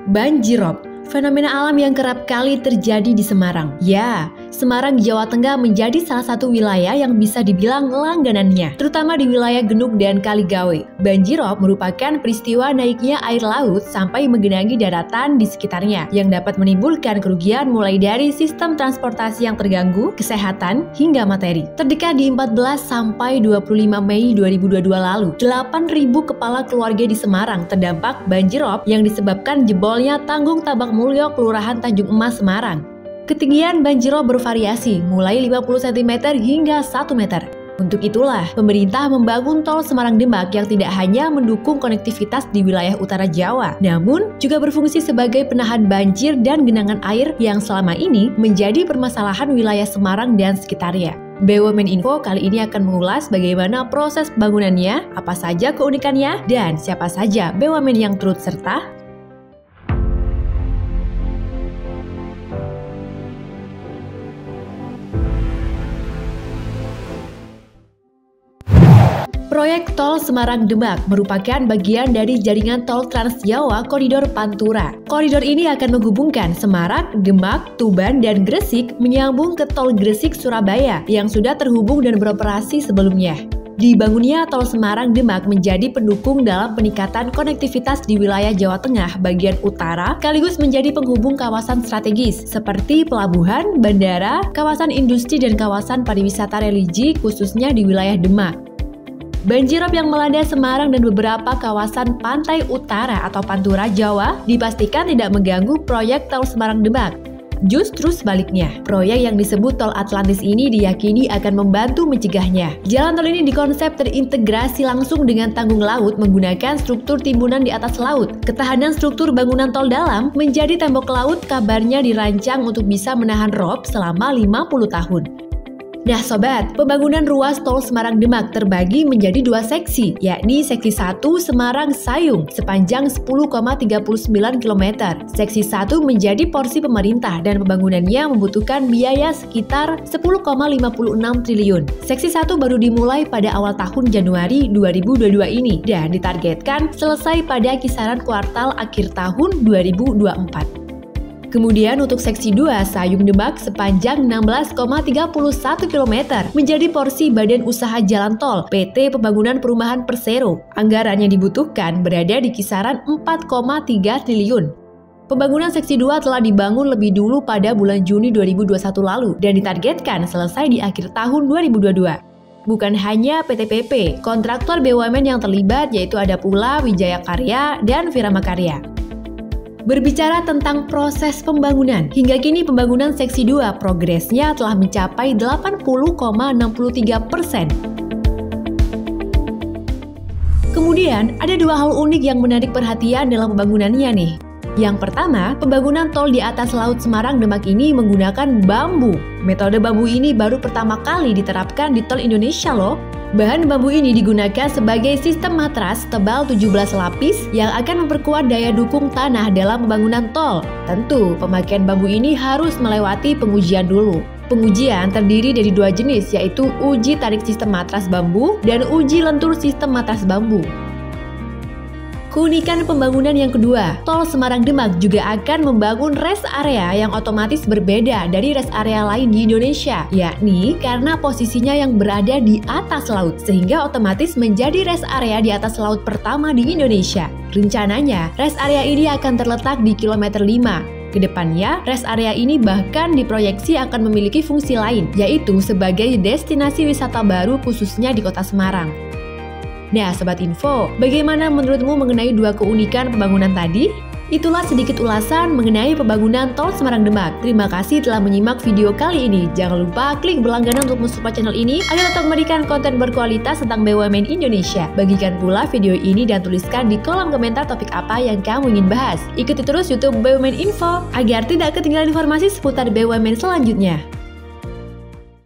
Banjirop, fenomena alam yang kerap kali terjadi di Semarang. Ya, Semarang, Jawa Tengah menjadi salah satu wilayah yang bisa dibilang langganannya, terutama di wilayah Genuk dan Kaligawe. Banjirop merupakan peristiwa naiknya air laut sampai menggenangi daratan di sekitarnya, yang dapat menimbulkan kerugian mulai dari sistem transportasi yang terganggu, kesehatan, hingga materi. Terdekat di 14 sampai 25 Mei 2022 lalu, 8.000 kepala keluarga di Semarang terdampak banjirop yang disebabkan jebolnya Tanggung Tabak Mulyo, Kelurahan Tanjung Emas, Semarang. Ketinggian banjirop bervariasi, mulai 50 cm hingga 1 meter. Untuk itulah, pemerintah membangun tol Semarang-Demak yang tidak hanya mendukung konektivitas di wilayah utara Jawa, namun juga berfungsi sebagai penahan banjir dan genangan air yang selama ini menjadi permasalahan wilayah Semarang dan sekitarnya. BUMN Info kali ini akan mengulas bagaimana proses bangunannya, apa saja keunikannya, dan siapa saja BUMN yang turut serta. Proyek Tol Semarang-Demak merupakan bagian dari jaringan tol Trans Jawa Koridor Pantura. Koridor ini akan menghubungkan Semarang, Demak, Tuban, dan Gresik menyambung ke Tol Gresik-Surabaya yang sudah terhubung dan beroperasi sebelumnya. Dibangunnya Tol Semarang-Demak menjadi pendukung dalam peningkatan konektivitas di wilayah Jawa Tengah bagian utara, sekaligus menjadi penghubung kawasan strategis seperti pelabuhan, bandara, kawasan industri, dan kawasan pariwisata religi khususnya di wilayah Demak. Banjirop yang melanda Semarang dan beberapa kawasan pantai utara atau Pantura Jawa dipastikan tidak mengganggu proyek Tol Semarang-Demak. Justru sebaliknya, proyek yang disebut Tol Atlantis ini diyakini akan membantu mencegahnya. Jalan tol ini dikonsep terintegrasi langsung dengan tanggung laut menggunakan struktur timbunan di atas laut. Ketahanan struktur bangunan tol dalam menjadi tembok laut kabarnya dirancang untuk bisa menahan rob selama 50 tahun. Nah sobat, pembangunan ruas tol Semarang-Demak terbagi menjadi dua seksi, yakni seksi 1 Semarang-Sayung sepanjang 10,39 km. Seksi 1 menjadi porsi pemerintah dan pembangunannya membutuhkan biaya sekitar 10,56 triliun. Seksi 1 baru dimulai pada awal tahun Januari 2022 ini dan ditargetkan selesai pada kisaran kuartal akhir tahun 2024. Kemudian untuk seksi 2 Sayung-Demak sepanjang 16,31 km menjadi porsi Badan Usaha Jalan Tol PT Pembangunan Perumahan Persero. Anggaran yang dibutuhkan berada di kisaran 4,3 triliun. Pembangunan seksi 2 telah dibangun lebih dulu pada bulan Juni 2021 lalu dan ditargetkan selesai di akhir tahun 2022. Bukan hanya PT PP, kontraktor BUMN yang terlibat yaitu ada pula Wijaya Karya dan Virama Karya. Berbicara tentang proses pembangunan, hingga kini pembangunan seksi 2 progresnya telah mencapai 80,63%. Kemudian, ada dua hal unik yang menarik perhatian dalam pembangunannya nih. Yang pertama, pembangunan tol di atas Laut Semarang-Demak ini menggunakan bambu. Metode bambu ini baru pertama kali diterapkan di tol Indonesia loh. Bahan bambu ini digunakan sebagai sistem matras tebal 17 lapis yang akan memperkuat daya dukung tanah dalam pembangunan tol. Tentu, pemakaian bambu ini harus melewati pengujian dulu. Pengujian terdiri dari dua jenis, yaitu uji tarik sistem matras bambu dan uji lentur sistem matras bambu. Keunikan pembangunan yang kedua, Tol Semarang-Demak juga akan membangun rest area yang otomatis berbeda dari rest area lain di Indonesia, yakni karena posisinya yang berada di atas laut, sehingga otomatis menjadi rest area di atas laut pertama di Indonesia. Rencananya, rest area ini akan terletak di kilometer 5. Kedepannya, rest area ini bahkan diproyeksi akan memiliki fungsi lain, yaitu sebagai destinasi wisata baru khususnya di kota Semarang. Nah, Sobat Info, bagaimana menurutmu mengenai dua keunikan pembangunan tadi? Itulah sedikit ulasan mengenai pembangunan Tol Semarang-Demak. Terima kasih telah menyimak video kali ini. Jangan lupa klik berlangganan untuk mensupport channel ini agar tetap memberikan konten berkualitas tentang BUMN Indonesia. Bagikan pula video ini dan tuliskan di kolom komentar topik apa yang kamu ingin bahas. Ikuti terus YouTube BUMN Info agar tidak ketinggalan informasi seputar BUMN selanjutnya.